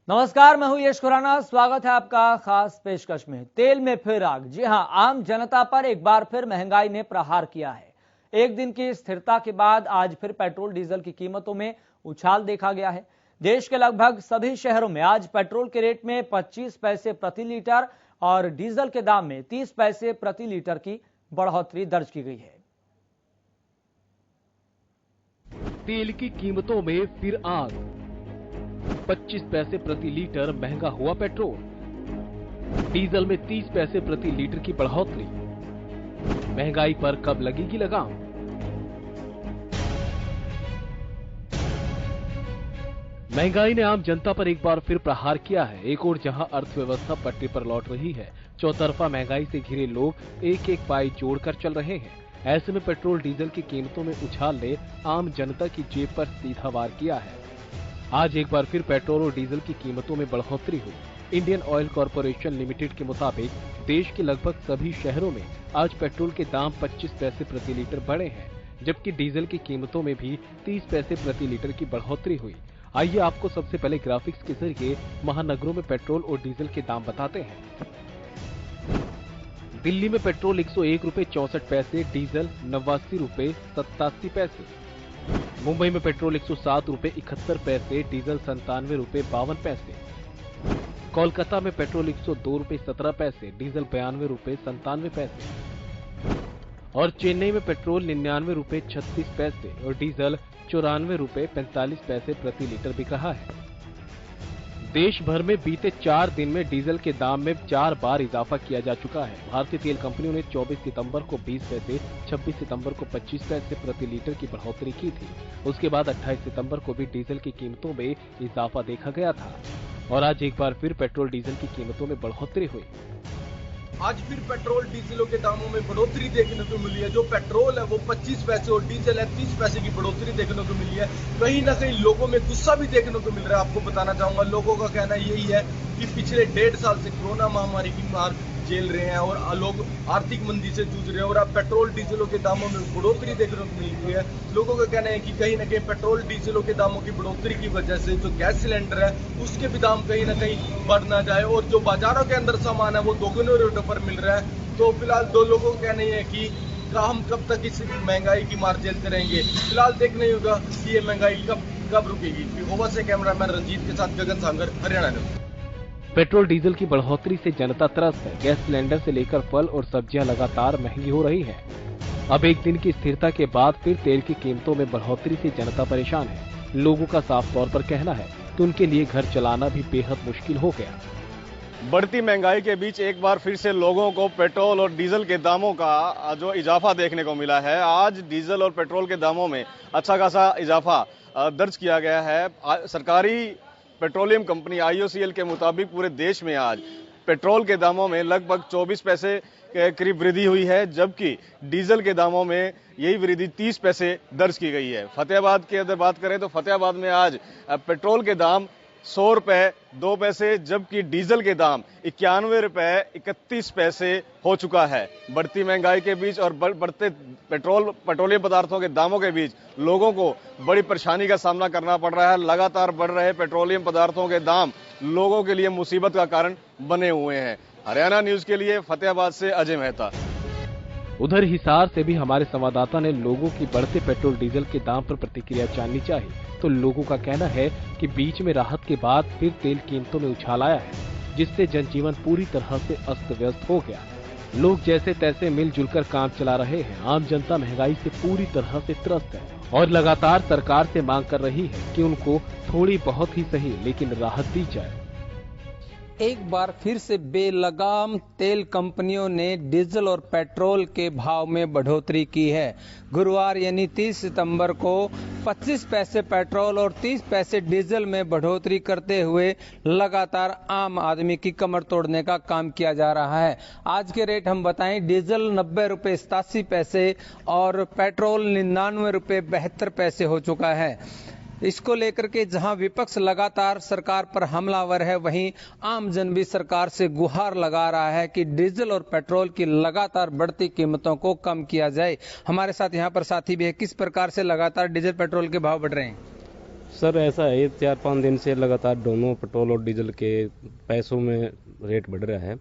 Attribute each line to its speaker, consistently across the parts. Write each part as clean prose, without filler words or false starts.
Speaker 1: नमस्कार, मैं हूं यश खुराना। स्वागत है आपका खास पेशकश में। तेल में फिर आग। जी हां, आम जनता पर एक बार फिर महंगाई ने प्रहार किया है। एक दिन की स्थिरता के बाद आज फिर पेट्रोल डीजल की कीमतों में उछाल देखा गया है। देश के लगभग सभी शहरों में आज पेट्रोल के रेट में 25 पैसे प्रति लीटर और डीजल के दाम में 30 पैसे प्रति लीटर की बढ़ोतरी दर्ज की गई है।
Speaker 2: तेल की कीमतों में फिर आग। 25 पैसे प्रति लीटर महंगा हुआ पेट्रोल। डीजल में 30 पैसे प्रति लीटर की बढ़ोतरी। महंगाई पर कब लगेगी लगाम? महंगाई ने आम जनता पर एक बार फिर प्रहार किया है। एक और जहां अर्थव्यवस्था पटरी पर लौट रही है, चौतरफा महंगाई से घिरे लोग एक एक पाई जोड़कर चल रहे हैं। ऐसे में पेट्रोल डीजल की कीमतों में उछाल ने आम जनता की जेब पर सीधा वार किया है। आज एक बार फिर पेट्रोल और डीजल की कीमतों में बढ़ोतरी हुई। इंडियन ऑयल कॉरपोरेशन लिमिटेड के मुताबिक देश के लगभग सभी शहरों में आज पेट्रोल के दाम 25 पैसे प्रति लीटर बढ़े हैं, जबकि डीजल की कीमतों में भी 30 पैसे प्रति लीटर की बढ़ोतरी हुई। आइए आपको सबसे पहले ग्राफिक्स के जरिए महानगरों में पेट्रोल और डीजल के दाम बताते हैं। दिल्ली में पेट्रोल 101 रुपए 64 पैसे, डीजल 89 रुपए 87 पैसे। मुंबई में पेट्रोल 107 रुपए 71 पैसे, डीजल 97 रुपए 52 पैसे। कोलकाता में पेट्रोल 102 रुपए 17 पैसे, डीजल 92 रुपए 97 पैसे। और चेन्नई में पेट्रोल 99 रुपए 36 पैसे और डीजल 94 रुपए 45 पैसे प्रति लीटर बिक रहा है। देश भर में बीते 4 दिन में डीजल के दाम में 4 बार इजाफा किया जा चुका है। भारतीय तेल कंपनियों ने 24 सितंबर को 20 पैसे, 26 सितंबर को 25 पैसे प्रति लीटर की बढ़ोतरी की थी। उसके बाद 28 सितंबर को भी डीजल की कीमतों में इजाफा देखा गया था और आज एक बार फिर पेट्रोल डीजल की कीमतों में बढ़ोतरी हुई।
Speaker 3: आज फिर पेट्रोल डीजलों के दामों में बढ़ोतरी देखने को मिली है। जो पेट्रोल है वो 25 पैसे और डीजल है 30 पैसे की बढ़ोतरी देखने को मिली है। कहीं ना कहीं लोगों में गुस्सा भी देखने को मिल रहा है। आपको बताना चाहूंगा, लोगों का कहना यही है कि पिछले 1.5 साल से कोरोना महामारी की मार झेल रहे हैं और लोग आर्थिक मंदी से जूझ रहे हैं और अब पेट्रोल डीजलों के दामों में बढ़ोतरी देखने को मिल रही है। लोगों का कहना है कि कहीं ना कहीं पेट्रोल डीजलों के दामों की बढ़ोतरी की वजह से जो गैस सिलेंडर है उसके भी दाम कहीं ना कहीं बढ़ ना जाए और जो बाजारों के अंदर सामान है वो दोगुने रेटों पर मिल रहा है। तो फिलहाल दो लोगों का कहना है कि हम कब तक इस महंगाई की मार झेलते रहेंगे। फिलहाल देखना ही होगा कि ये महंगाई कब रुकेगी। गोवा से कैमरामैन रंजीत के साथ गगन सागर, हरियाणा न्यूज।
Speaker 2: पेट्रोल डीजल की बढ़ोतरी से जनता त्रस्त है। गैस सिलेंडर से लेकर फल और सब्जियां लगातार महंगी हो रही है। अब एक दिन की स्थिरता के बाद फिर तेल की कीमतों में बढ़ोतरी से जनता परेशान है। लोगों का साफ तौर पर कहना है कि उनके लिए घर चलाना भी बेहद मुश्किल हो गया।
Speaker 4: बढ़ती महंगाई के बीच एक बार फिर से लोगों को पेट्रोल और डीजल के दामों का जो इजाफा देखने को मिला है। आज डीजल और पेट्रोल के दामों में अच्छा खासा इजाफा दर्ज किया गया है। सरकारी पेट्रोलियम कंपनी IOCL के मुताबिक पूरे देश में आज पेट्रोल के दामों में लगभग 24 पैसे के करीब वृद्धि हुई है, जबकि डीजल के दामों में यही वृद्धि 30 पैसे दर्ज की गई है। फतेहाबाद की अगर बात करें तो फतेहाबाद में आज पेट्रोल के दाम 100 रुपए 2 पैसे, जबकि डीजल के दाम 91 रुपए 31 पैसे हो चुका है। बढ़ती महंगाई के बीच और बढ़ते पेट्रोलियम पदार्थों के दामों के बीच लोगों को बड़ी परेशानी का सामना करना पड़ रहा है। लगातार बढ़ रहे पेट्रोलियम पदार्थों के दाम लोगों के लिए मुसीबत का कारण बने हुए हैं। हरियाणा न्यूज के लिए फतेहाबाद से अजय मेहता।
Speaker 2: उधर हिसार से भी हमारे संवाददाता ने लोगों की बढ़ते पेट्रोल डीजल के दाम पर प्रतिक्रिया जाननी चाहिए, तो लोगों का कहना है कि बीच में राहत के बाद फिर तेल कीमतों में उछाल आया है, जिससे जनजीवन पूरी तरह से अस्त व्यस्त हो गया। लोग जैसे तैसे मिलजुल कर काम चला रहे हैं। आम जनता महंगाई से पूरी तरह से त्रस्त है और लगातार सरकार से मांग कर रही है कि उनको थोड़ी बहुत ही सही लेकिन राहत दी जाए।
Speaker 5: एक बार फिर से बेलगाम तेल कंपनियों ने डीजल और पेट्रोल के भाव में बढ़ोतरी की है। गुरुवार यानी 30 सितंबर को 25 पैसे पेट्रोल और 30 पैसे डीजल में बढ़ोतरी करते हुए लगातार आम आदमी की कमर तोड़ने का काम किया जा रहा है। आज के रेट हम बताएं, डीजल 90 रुपए 87 पैसे और पेट्रोल 99 रुपए 72 पैसे हो चुका है। इसको लेकर के जहां विपक्ष लगातार सरकार पर हमलावर है, वहीं आम जन भी सरकार से गुहार लगा रहा है कि डीजल और पेट्रोल की लगातार बढ़ती कीमतों को कम किया जाए। हमारे साथ यहां पर साथी भी है। किस प्रकार से लगातार डीजल पेट्रोल के भाव बढ़ रहे हैं?
Speaker 6: सर ऐसा है, 4-5 दिन से लगातार दोनों पेट्रोल और डीजल के पैसों में रेट बढ़ रहा है।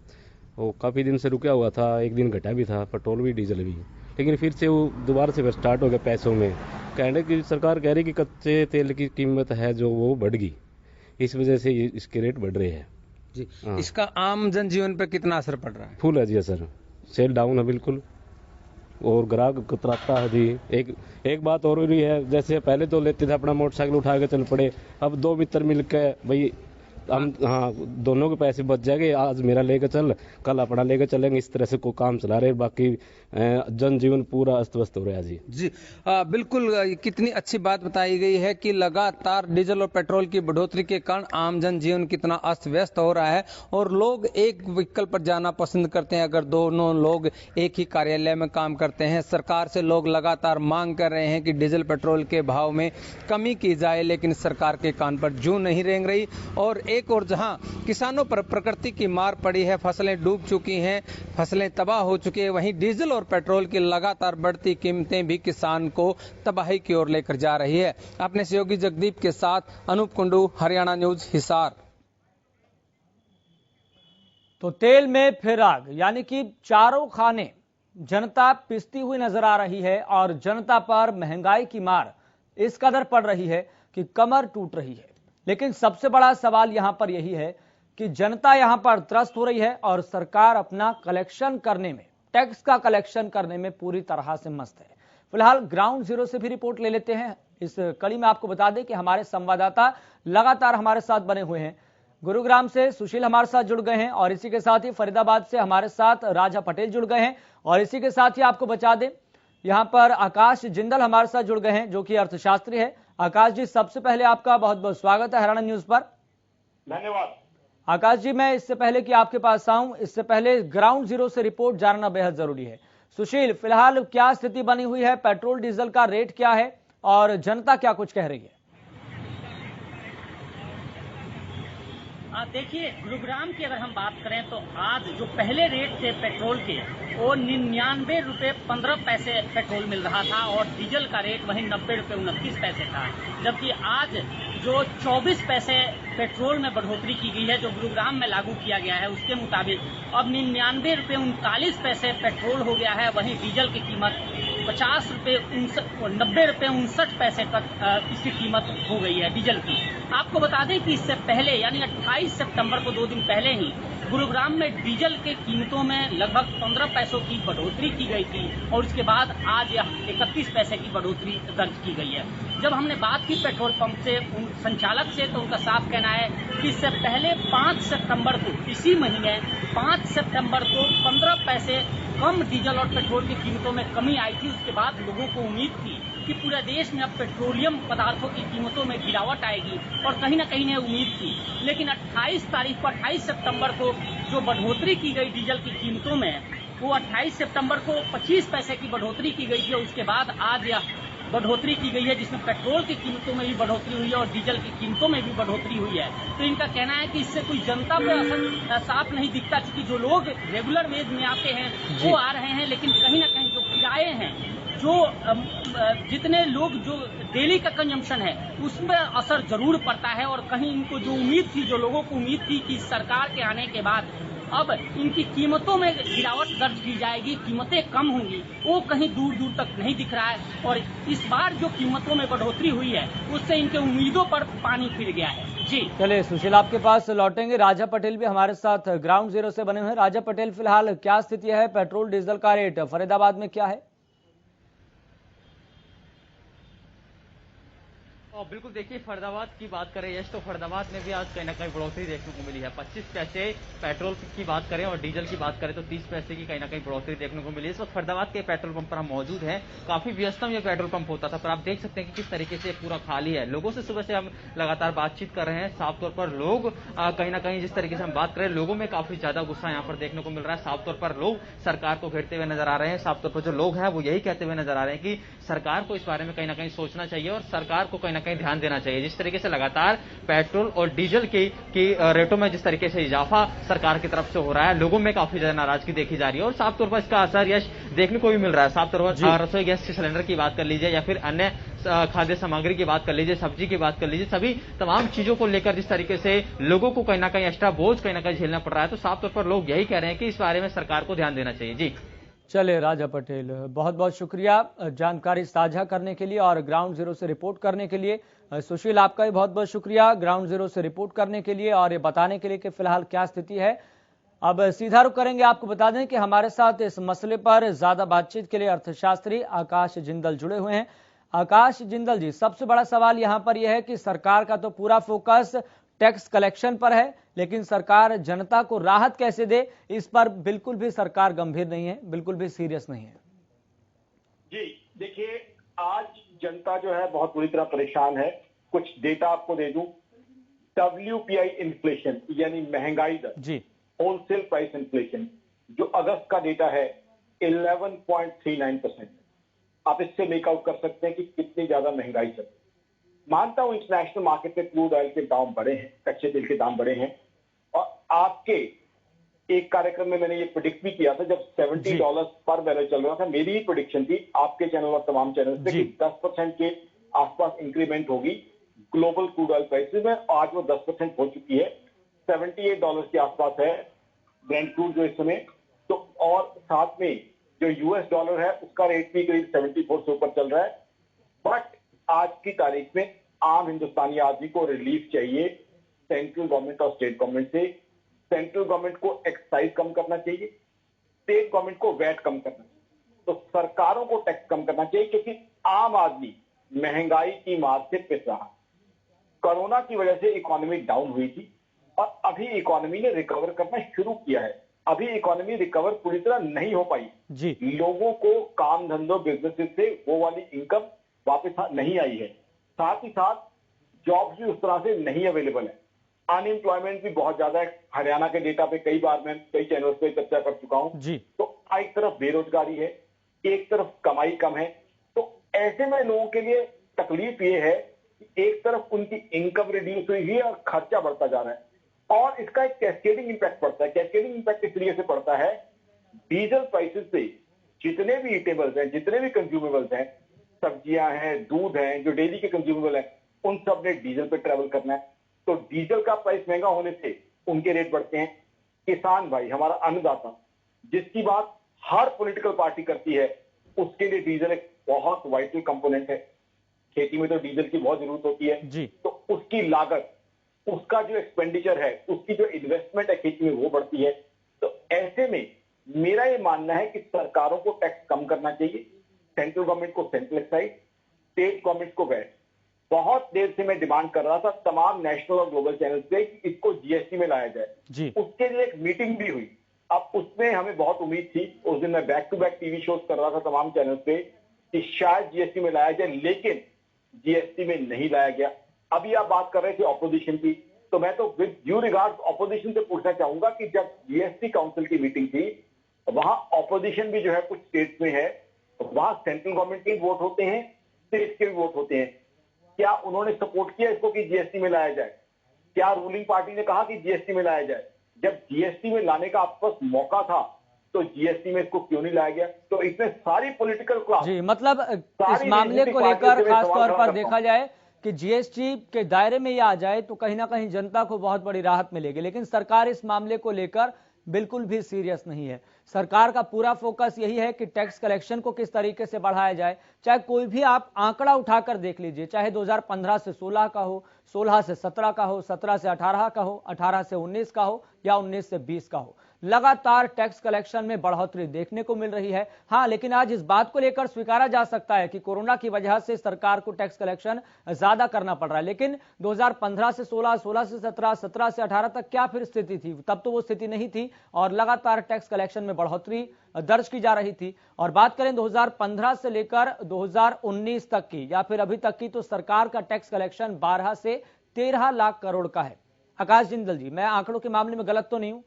Speaker 6: वो काफ़ी दिन से रुका हुआ था, एक दिन घटा भी था, पेट्रोल भी डीजल भी, लेकिन फिर से वो दोबारा से स्टार्ट हो गया पैसों में। कहने की सरकार कह रही कि कच्चे तेल की कीमत है जो वो बढ़ गई, इस वजह से इसके रेट बढ़ रहे हैं
Speaker 5: जी।
Speaker 6: हाँ।
Speaker 5: इसका आम जनजीवन पर कितना असर पड़ रहा है?
Speaker 6: फुल है जी सर, सेल डाउन है बिल्कुल, और ग्राहक कतराता है जी। एक बात और भी है, जैसे पहले तो लेते थे अपना मोटरसाइकिल उठा के चल पड़े, अब 2 मित्र मिलकर भाई हम हाँ दोनों के पैसे बच जाएंगे, आज मेरा लेकर चल कल अपना लेकर चलेंगे, इस तरह से को काम चला रहे। बाकी जनजीवन पूरा अस्त व्यस्त हो रहा है जी।
Speaker 5: बिल्कुल कितनी अच्छी बात बताई गई है कि लगातार डीजल और पेट्रोल की बढ़ोतरी के कारण आम जनजीवन कितना अस्त व्यस्त हो रहा है और लोग एक व्हीकल पर जाना पसंद करते हैं। अगर दोनों लोग एक ही कार्यालय में काम करते हैं, सरकार से लोग लगातार मांग कर रहे हैं कि डीजल पेट्रोल के भाव में कमी की जाए, लेकिन सरकार के कान पर जूं नहीं रेंग रही। और एक और जहां किसानों पर प्रकृति की मार पड़ी है, फसलें डूब चुकी हैं, फसलें तबाह हो चुकी है, वहीं डीजल और पेट्रोल की लगातार बढ़ती कीमतें भी किसान को तबाही की ओर लेकर जा रही है। अपने सहयोगी जगदीप के साथ अनूप कुंडू, हरियाणा न्यूज, हिसार।
Speaker 1: तो तेल में फिर आग, यानी कि चारों खाने जनता पिसती हुई नजर आ रही है और जनता पर महंगाई की मार इस कदर पड़ रही है कि कमर टूट रही है। लेकिन सबसे बड़ा सवाल यहां पर यही है कि जनता यहां पर त्रस्त हो रही है और सरकार अपना कलेक्शन करने में, टैक्स का कलेक्शन करने में पूरी तरह से मस्त है। फिलहाल ग्राउंड जीरो से भी रिपोर्ट ले लेते हैं। इस कड़ी में आपको बता दें कि हमारे संवाददाता लगातार हमारे साथ बने हुए हैं। गुरुग्राम से सुशील हमारे साथ जुड़ गए हैं और इसी के साथ ही फरीदाबाद से हमारे साथ राजा पटेल जुड़ गए हैं और इसी के साथ ही आपको बता दें यहां पर आकाश जिंदल हमारे साथ जुड़ गए हैं जो कि अर्थशास्त्री है। आकाश जी, सबसे पहले आपका बहुत बहुत स्वागत है हरियाणा न्यूज पर।
Speaker 7: धन्यवाद।
Speaker 1: आकाश जी, मैं इससे पहले कि आपके पास आऊं, इससे पहले ग्राउंड जीरो से रिपोर्ट जानना बेहद जरूरी है। सुशील, फिलहाल क्या स्थिति बनी हुई है, पेट्रोल डीजल का रेट क्या है और जनता क्या कुछ कह रही है?
Speaker 7: देखिए, गुरुग्राम की अगर हम बात करें तो आज जो पहले रेट थे पेट्रोल के वो 99 रुपये 15 पैसे पेट्रोल मिल रहा था और डीजल का रेट वहीं 90 रुपये 29 पैसे था। जबकि आज जो 24 पैसे पेट्रोल में बढ़ोतरी की गई है, जो गुरुग्राम में लागू किया गया है, उसके मुताबिक अब 99 रुपये 39 पैसे पेट्रोल हो गया है। वहीं डीजल की कीमत 50 रुपये 90 रुपये 59 पैसे तक इसकी कीमत हो गई है डीजल की। आपको बता दें कि इससे पहले यानी 28 सितंबर को 2 दिन पहले ही गुरुग्राम में डीजल के कीमतों में लगभग 15 पैसों की बढ़ोतरी की गई थी और उसके बाद आज यह 31 पैसे की बढ़ोतरी दर्ज की गई है। जब हमने बात की पेट्रोल पंप से संचालक से तो उनका साफ कहना है कि इससे पहले 5 सितंबर को, इसी महीने 5 सितंबर को 15 पैसे कम डीजल और पेट्रोल की कीमतों में कमी आई थी। उसके बाद लोगों को उम्मीद थी कि पूरे देश में अब पेट्रोलियम पदार्थों की कीमतों में गिरावट आएगी और कहीं ना कहीं उम्मीद थी। लेकिन 28 सितंबर को जो बढ़ोतरी की गई डीजल की कीमतों में, वो 28 सितंबर को 25 पैसे की बढ़ोतरी की गई थी और उसके बाद आज यह बढ़ोतरी की गई है जिसमें पेट्रोल की कीमतों में भी बढ़ोतरी हुई है और डीजल की कीमतों में भी बढ़ोतरी हुई है। तो इनका कहना है कि इससे कोई जनता पर असर साफ नहीं दिखता, क्योंकि जो लोग रेगुलर वेज में आते हैं वो आ रहे हैं, लेकिन कहीं ना कहीं जो किराए हैं, जो जितने लोग जो डेली का कंजम्पशन है, उसमें असर जरूर पड़ता है। और कहीं इनको जो उम्मीद थी, जो लोगों को उम्मीद थी कि सरकार के आने के बाद अब इनकी कीमतों में गिरावट दर्ज की जाएगी, कीमतें कम होंगी, वो कहीं दूर दूर तक नहीं दिख रहा है। और इस बार जो कीमतों में बढ़ोतरी हुई है उससे इनके उम्मीदों पर पानी फिर गया है। जी
Speaker 1: चलिए सुशील, आपके पास लौटेंगे। राजा पटेल भी हमारे साथ ग्राउंड जीरो से बने हुए हैं। राजा पटेल, फिलहाल क्या स्थिति है, पेट्रोल डीजल का रेट फरीदाबाद में क्या है?
Speaker 8: और बिल्कुल देखिए, फरीदाबाद की बात करें यश, तो फरीदाबाद में भी आज कहीं ना कहीं बढ़ोतरी देखने को मिली है। 25 पैसे पेट्रोल की बात करें और डीजल की बात करें तो 30 पैसे की कहीं ना कहीं बढ़ोतरी देखने को मिली है। इस वक्त फरीदाबाद के पेट्रोल पंप पर हम मौजूद हैं। काफी व्यस्तम ये पेट्रोल पंप होता था, पर आप देख सकते हैं कि किस तरीके से पूरा खाली है। लोगों से सुबह से हम लगातार बातचीत कर रहे हैं। साफ तौर पर लोग कहीं ना कहीं, जिस तरीके से हम बात करें, लोगों में काफी ज्यादा गुस्सा यहाँ पर देखने को मिल रहा है। साफ तौर पर लोग सरकार को घेरते हुए नजर आ रहे हैं। साफ तौर पर जो लोग हैं वो यही कहते हुए नजर आ रहे हैं कि सरकार को इस बारे में कहीं ना कहीं सोचना चाहिए और सरकार को कहीं ना कहीं ध्यान देना चाहिए। जिस तरीके से लगातार पेट्रोल और डीजल की रेटों में जिस तरीके से इजाफा सरकार की तरफ से हो रहा है, लोगों में काफी ज्यादा नाराजगी देखी जा रही है और साफ तौर पर इसका असर यश देखने को भी मिल रहा है। साफ तौर पर रसोई गैस के सिलेंडर की बात कर लीजिए या फिर अन्य खाद्य सामग्री की बात कर लीजिए, सब्जी की बात कर लीजिए, सभी तमाम चीजों को लेकर जिस तरीके से लोगों को कहीं ना कहीं एक्स्ट्रा बोझ कहीं ना कहीं झेलना पड़ रहा है, तो साफ तौर पर लोग यही कह रहे हैं कि इस बारे में सरकार को ध्यान देना चाहिए। जी
Speaker 1: चले राजा पटेल, बहुत बहुत शुक्रिया जानकारी साझा करने के लिए और ग्राउंड जीरो से रिपोर्ट करने के लिए। सुशील, आपका भी बहुत बहुत शुक्रिया ग्राउंड जीरो से रिपोर्ट करने के लिए और ये बताने के लिए कि फिलहाल क्या स्थिति है। अब सीधा रुख करेंगे, आपको बता दें कि हमारे साथ इस मसले पर ज्यादा बातचीत के लिए अर्थशास्त्री आकाश जिंदल जुड़े हुए हैं। आकाश जिंदल जी, सबसे बड़ा सवाल यहां पर यह है कि सरकार का तो पूरा फोकस टैक्स कलेक्शन पर है, लेकिन सरकार जनता को राहत कैसे दे, इस पर बिल्कुल भी सरकार गंभीर नहीं है, बिल्कुल भी सीरियस नहीं है।
Speaker 9: जी देखिए, आज जनता जो है बहुत बुरी तरह परेशान है। कुछ डेटा आपको दे दूं। WPI इन्फ्लेशन यानी महंगाई दर,
Speaker 1: जी,
Speaker 9: होलसेल प्राइस इन्फ्लेशन, जो अगस्त का डेटा है 11.39%। आप इससे मेकआउट कर सकते हैं कि कितनी ज्यादा महंगाई चल रही है। मानता हूं इंटरनेशनल मार्केट में क्रूड ऑयल के दाम बढ़े हैं, कच्चे तेल के दाम बढ़े हैं, और आपके एक कार्यक्रम में मैंने ये प्रेडिक्ट भी किया था जब $70 पर बैरल चल रहा था। मेरी ही प्रेडिक्शन थी आपके चैनल और तमाम चैनल पे कि 10% के आसपास इंक्रीमेंट होगी ग्लोबल क्रूड ऑयल प्राइसेस में। आज वो 10% हो चुकी है, $78 के आसपास है ब्रेंट क्रूड जो इस समय। तो और साथ में जो US डॉलर है उसका रेट भी करीब 74 से ऊपर चल रहा है। बट आज की तारीख में आम हिंदुस्तानी आदमी को रिलीफ चाहिए सेंट्रल गवर्नमेंट और स्टेट गवर्नमेंट से। सेंट्रल गवर्नमेंट को एक्साइज कम करना चाहिए, स्टेट गवर्नमेंट को वैट कम करना चाहिए, तो सरकारों को टैक्स कम करना चाहिए, क्योंकि आम आदमी महंगाई की मार से पिस रहा। कोरोना की वजह से इकोनॉमी डाउन हुई थी और अभी इकोनॉमी ने रिकवर करना शुरू किया है। अभी इकोनॉमी रिकवर पूरी तरह नहीं हो पाई
Speaker 1: जी।
Speaker 9: लोगों को काम धंधों बिजनेसेस से वो वाली इनकम वापस नहीं आई है। साथ ही साथ जॉब्स भी उस तरह से नहीं अवेलेबल है। अनएम्प्लॉयमेंट भी बहुत ज्यादा है। हरियाणा के डेटा पे कई बार मैं कई चैनल्स पे चर्चा कर चुका हूं
Speaker 1: जी।
Speaker 9: तो एक तरफ बेरोजगारी है, एक तरफ कमाई कम है। तो ऐसे में लोगों के लिए तकलीफ ये है कि एक तरफ उनकी इनकम रिड्यूस हुई है और खर्चा बढ़ता जा रहा है, और इसका एक कैस्केडिंग इंपैक्ट पड़ता है। कैस्केडिंग इंपैक्ट इस तरीके से पड़ता है, डीजल प्राइसेस से जितने भी ईटेबल्स हैं, जितने भी कंज्यूमेबल्स हैं, सब्जियां हैं, दूध हैं, जो डेली के कंज्यूमेबल हैं, उन सब ने डीजल पे ट्रेवल करना है। तो डीजल का प्राइस महंगा होने से उनके रेट बढ़ते हैं। किसान भाई, हमारा अन्नदाता, जिसकी बात हर पॉलिटिकल पार्टी करती है, उसके लिए डीजल एक बहुत वाइटल कंपोनेंट है। खेती में तो डीजल की बहुत जरूरत होती है
Speaker 1: जी।
Speaker 9: तो उसकी लागत, उसका जो एक्सपेंडिचर है, उसकी जो इन्वेस्टमेंट है खेती में, वो बढ़ती है। तो ऐसे में मेरा ये मानना है कि सरकारों को टैक्स कम करना चाहिए, सेंट्रल गवर्नमेंट को सेंट्रल एक्साइज, स्टेट गवर्नमेंट को वैट। बहुत देर से मैं डिमांड कर रहा था तमाम नेशनल और ग्लोबल चैनल पे कि इसको जीएसटी में लाया जाए
Speaker 1: जी।
Speaker 9: उसके लिए एक मीटिंग भी हुई। अब उसमें हमें बहुत उम्मीद थी, उस दिन मैं back to back TV shows कर रहा था तमाम चैनल पे, कि शायद जीएसटी में लाया जाए, लेकिन जीएसटी में नहीं लाया गया। अभी आप बात कर रहे थे ऑपोजिशन की, तो मैं तो विद ड्यू रिगार्ड ऑपोजिशन से पूछना चाहूंगा कि जब जीएसटी काउंसिल की मीटिंग थी, वहां ऑपोजिशन भी जो है कुछ स्टेट्स में है, वहां सेंट्रल गवर्नमेंट के वोट होते हैं, स्टेट के भी वोट होते हैं। क्या उन्होंने सपोर्ट किया इसको कि जीएसटी में लाया जाए? क्या रूलिंग पार्टी ने कहा कि जीएसटी में लाया जाए? जब जीएसटी में लाने का आपके पास मौका था तो जीएसटी में इसको क्यों नहीं लाया गया? तो इसमें सारी पॉलिटिकल क्लास
Speaker 1: जी, मतलब इस मामले को लेकर खास तौर पर देखा जाए कि जीएसटी के दायरे में ये आ जाए तो कहीं ना कहीं जनता को बहुत बड़ी राहत मिलेगी, लेकिन सरकार इस मामले को लेकर बिल्कुल भी सीरियस नहीं है। सरकार का पूरा फोकस यही है कि टैक्स कलेक्शन को किस तरीके से बढ़ाया जाए। चाहे कोई भी आप आंकड़ा उठाकर देख लीजिए, चाहे 2015 से 16 का हो, 16 से 17 का हो, 17 से 18 का हो, 18 से 19 का हो या 19 से 20 का हो, लगातार टैक्स कलेक्शन में बढ़ोतरी देखने को मिल रही है। हाँ, लेकिन आज इस बात को लेकर स्वीकारा जा सकता है कि कोरोना की वजह से सरकार को टैक्स कलेक्शन ज्यादा करना पड़ रहा है, लेकिन 2015 से 16, 16 से 17, 17 से 18 तक क्या फिर स्थिति थी? तब तो वो स्थिति नहीं थी और लगातार टैक्स कलेक्शन में बढ़ोतरी दर्ज की जा रही थी। और बात करें 2015 से लेकर 2019 तक की या फिर अभी तक की, तो सरकार का टैक्स कलेक्शन 12 से 13 लाख करोड़ का है। आकाश जिंदल जी, मैं आंकड़ों के मामले में गलत तो नहीं हूं?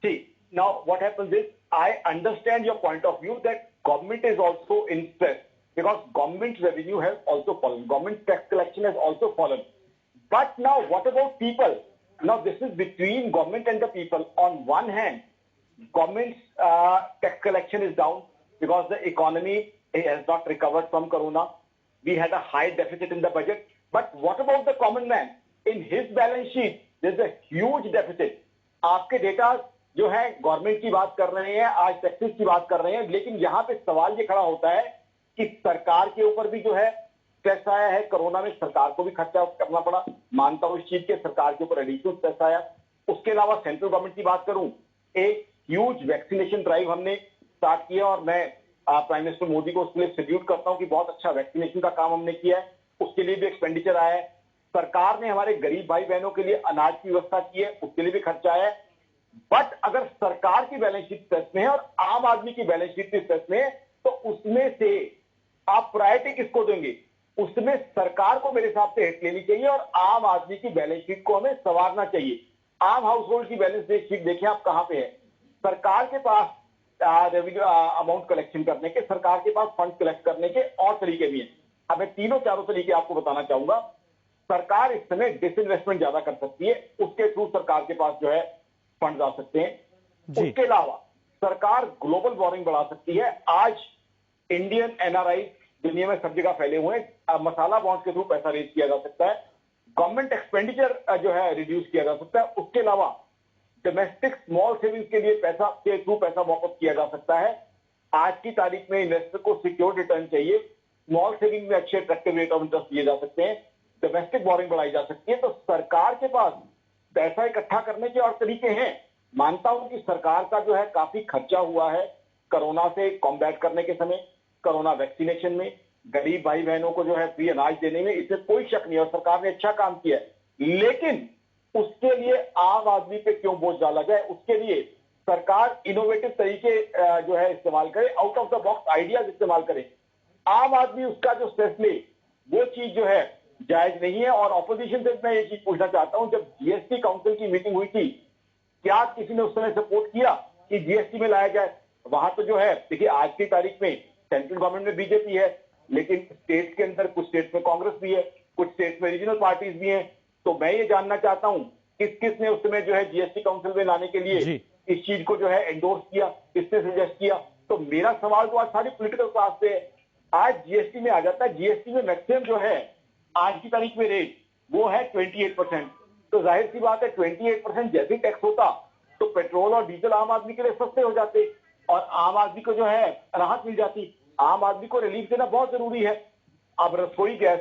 Speaker 9: See, now what happens is, I understand your point of view that government is also in stress because government's revenue has also fallen. Government tax collection has also fallen. But now what about people? Now this is between government and the people. On one hand, government's tax collection is down because the economy has not recovered from corona. we had a high deficit in the budget. But what about the common man? In his balance sheet, there's a huge deficit. आपके data जो है government की बात कर रहे हैं, आज taxes की बात कर रहे हैं, लेकिन यहां पे सवाल ये खड़ा होता है कि सरकार के ऊपर भी जो है स्ट्रेस आया है। कोरोना में सरकार को भी खर्चा करना पड़ा, मानता हूं इस चीज के, सरकार के ऊपर एडिशनल स्ट्रेस आया। उसके अलावा सेंट्रल गवर्नमेंट की बात करूं, एक ह्यूज वैक्सीनेशन ड्राइव हमने स्टार्ट किया और मैं प्राइम मिनिस्टर मोदी को उसके लिए सैल्यूट करता हूं कि बहुत अच्छा वैक्सीनेशन का काम हमने किया है। उसके लिए भी एक्सपेंडिचर आया है। सरकार ने हमारे गरीब भाई बहनों के लिए अनाज की व्यवस्था की है, उसके लिए भी खर्चा आया है। बट अगर सरकार की बैलेंस शीट स्ट्रेस में है और आम आदमी की बैलेंस शीट भी स्ट्रेस में है, तो उसमें से आप प्रायोरिटी किसको देंगे? उसमें सरकार को मेरे हिसाब से हिट लेनी चाहिए और आम आदमी की बैलेंस शीट को हमें संवारना चाहिए। आम हाउस होल्ड की बैलेंस शीट देखें आप कहां पे है। सरकार के पास रेवेन्यू अमाउंट कलेक्शन करने के, सरकार के पास फंड कलेक्ट करने के और तरीके भी हैं। अब मैं तीनों चारों तरीके आपको बताना चाहूंगा। सरकार इस समय डिसइन्वेस्टमेंट ज्यादा कर सकती है, उसके थ्रू सरकार के पास जो है फंड आ सकते हैं। उसके अलावा सरकार ग्लोबल बोरिंग बढ़ा सकती है। आज इंडियन एनआरआई दुनिया में सब जगह फैले हुए हैं, मसाला बॉन्ड्स के थ्रू पैसा रेज किया जा सकता है। गवर्नमेंट एक्सपेंडिचर जो है रिड्यूस किया जा सकता है। उसके अलावा डोमेस्टिक स्मॉल सेविंग्स के लिए पैसा के थ्रू पैसा वापस किया जा सकता है। आज की तारीख में इन्वेस्टर को सिक्योर रिटर्न चाहिए, स्मॉल सेविंग में अच्छे अट्रैक्टिव रेट ऑफ इंटरेस्ट दिए जा सकते हैं, डोमेस्टिक बोरिंग बढ़ाई जा सकती है। तो सरकार के पास पैसा इकट्ठा करने के और तरीके हैं। मानता हूं कि सरकार का जो है काफी खर्चा हुआ है कोरोना से कॉम्बैट करने के समय, कोरोना वैक्सीनेशन में, गरीब भाई बहनों को जो है फ्री अनाज देने में, इसमें कोई शक नहीं है और सरकार ने अच्छा काम किया है। लेकिन उसके लिए आम आदमी पे क्यों बोझ डाला जाए? उसके लिए सरकार इनोवेटिव तरीके जो है इस्तेमाल करे, out of the box ideas इस्तेमाल करे। आम आदमी उसका जो स्ट्रेस ले, वो चीज जो है जायज नहीं है। और ऑपोजिशन से मैं ये चीज पूछना चाहता हूं, जब जीएसटी काउंसिल की मीटिंग हुई थी, क्या किसी ने उस समय सपोर्ट किया कि जीएसटी में लाया जाए? वहां तो जो है देखिए, आज की तारीख में सेंट्रल गवर्नमेंट में बीजेपी है, लेकिन स्टेट के अंदर कुछ स्टेट में कांग्रेस भी है, कुछ स्टेट में रीजनल पार्टीज भी हैं। तो मैं ये जानना चाहता हूं किस किस ने उस समय जो है जीएसटी काउंसिल में लाने के लिए इस चीज को जो है एंडोर्स किया, किसने सजेस्ट किया? तो मेरा सवाल तो आज सारी पॉलिटिकल क्लास से है। आज जीएसटी में आ जाता है, जीएसटी में मैक्सिमम जो है आज की तारीख में रेट वो है 28%। तो जाहिर सी बात है 28% जैसे टैक्स होता तो पेट्रोल और डीजल आम आदमी के लिए सस्ते हो जाते और आम आदमी को जो है राहत मिल जाती। आम आदमी को रिलीफ देना बहुत जरूरी है। अब रसोई गैस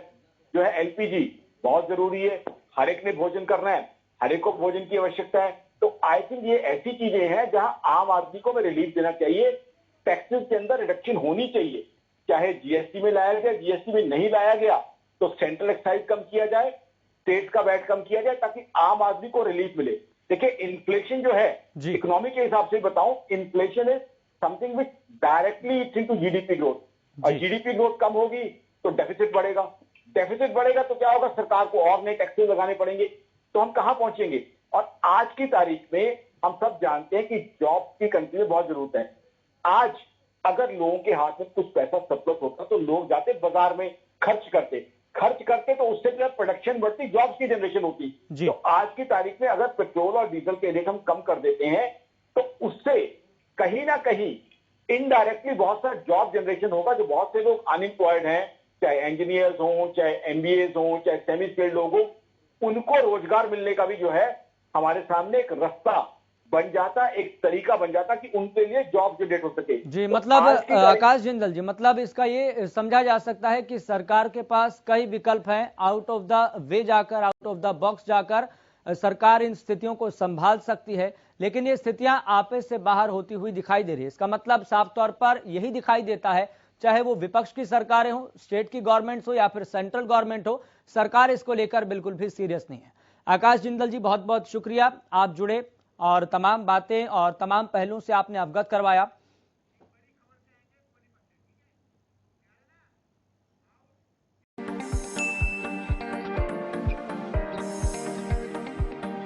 Speaker 9: जो है एलपीजी बहुत जरूरी है, हर एक ने भोजन करना है, हर एक को भोजन की आवश्यकता है। तो आई थिंक ये ऐसी चीजें हैं जहां आम आदमी को रिलीफ देना चाहिए। टैक्सेस के अंदर रिडक्शन होनी चाहिए, चाहे जीएसटी में लाया गया, जीएसटी में नहीं लाया गया तो सेंट्रल एक्साइज कम किया जाए, स्टेट का वैट कम किया जाए, ताकि आम आदमी को रिलीफ मिले। देखिए इन्फ्लेशन जो है इकोनॉमी के हिसाब से बताऊं, inflation is something which directly it's into GDP growth. और जीडीपी ग्रोथ कम होगी तो डेफिसिट बढ़ेगा, डेफिसिट बढ़ेगा तो क्या होगा? सरकार को और नए टैक्सेस लगाने पड़ेंगे, तो हम कहां पहुंचेंगे? और आज की तारीख में हम सब जानते हैं कि जॉब की कंट्री में बहुत जरूरत है। आज अगर लोगों के हाथ में कुछ पैसा सरप्लस होता तो लोग जाते बाजार में खर्च करते तो उससे जो प्रोडक्शन बढ़ती, जॉब्स की जनरेशन होती। तो आज की तारीख में अगर पेट्रोल और डीजल के रेट हम कम कर देते हैं तो उससे कहीं ना कहीं इनडायरेक्टली बहुत सारा जॉब जनरेशन होगा। जो बहुत से लोग अनएम्प्लॉयड हैं, चाहे इंजीनियर्स हों, चाहे एमबीए हों, चाहे सेमी स्किल्ड लोग हों, उनको रोजगार मिलने का भी जो है हमारे सामने एक रास्ता बन जाता, एक तरीका बन जाता कि उनके लिए जॉब जनरेट हो सके।
Speaker 1: जी, मतलब आकाश जिंदल जी, मतलब इसका ये समझा जा सकता है कि सरकार के पास कई विकल्प हैं, आउट ऑफ द वे जाकर, आउट ऑफ द बॉक्स जाकर सरकार इन स्थितियों को संभाल सकती है, लेकिन ये स्थितियां आपे से बाहर होती हुई दिखाई दे रही है। इसका मतलब साफ तौर पर यही दिखाई देता है, चाहे वो विपक्ष की सरकारें हो, स्टेट की गवर्नमेंट्स हो या फिर सेंट्रल गवर्नमेंट हो, सरकार इसको लेकर बिल्कुल भी सीरियस नहीं है। आकाश जिंदल जी, बहुत बहुत शुक्रिया, आप जुड़े और तमाम बातें और तमाम पहलुओं से आपने अवगत करवाया।